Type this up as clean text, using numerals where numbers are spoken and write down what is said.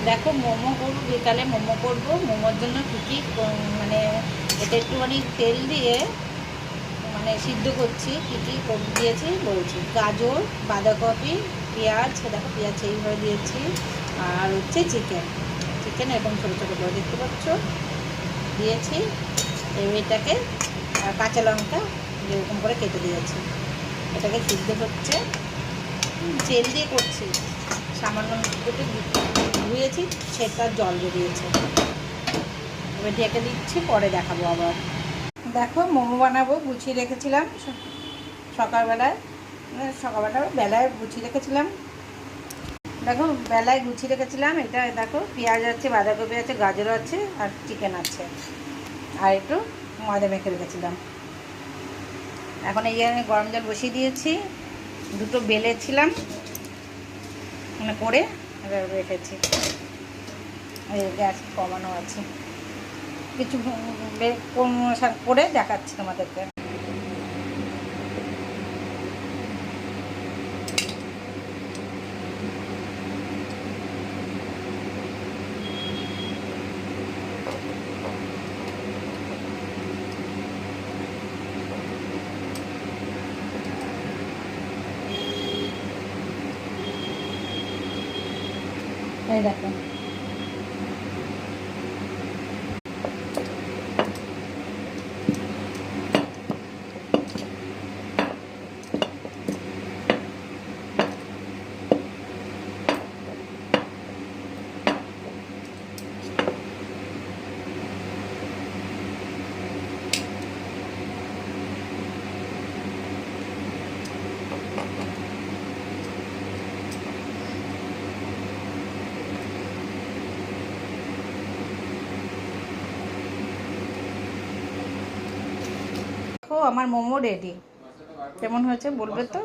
দেখো মোমো করবো, বিকালে মোমো করবো। মোমোর জন্য কী কী মানে এটা একটুখানি তেল দিয়ে মানে সিদ্ধ করছি। কী কী দিয়েছি বলছি। গাজর, বাঁধাকপি, পেঁয়াজ, দেখো পেঁয়াজ এইভাবে দিয়েছি। আর হচ্ছে চিকেন, চিকেন এরকম ছোটো ছোটো করে দেখতে পাচ্ছ দিয়েছি। এটাকে কাঁচা লঙ্কা এরকম করে কেটে দিয়েছি। এটাকে সিদ্ধ হচ্ছে, তেল দিয়ে করছি। সামান্য একটু ধুয়েছি, সেটা জল বেরিয়েছে। এবার ঢেকে দিচ্ছি, পরে দেখাবো আবার। দেখো মোমো বানাবো, গুছিয়ে রেখেছিলাম সকালবেলায়, বেলায় গুছিয়ে রেখেছিলাম। দেখো বেলায় গুছিয়ে রেখেছিলাম। এটা দেখো পেঁয়াজ আছে, বাঁধাকপি আছে, গাজর আছে, আর চিকেন আছে, আর একটু ময়দা মেখে রেখেছিলাম। এখন এই আমি গরম জল বসিয়ে দিয়েছি, দুটো বেলেছিলাম মানে করে রেখেছি। এই গ্যাস কমানো আছে, কিছু করে দেখাচ্ছি তোমাদেরকে। এই দেখো আমার মোমো রেডি। কেমন হয়েছে বলবে তো।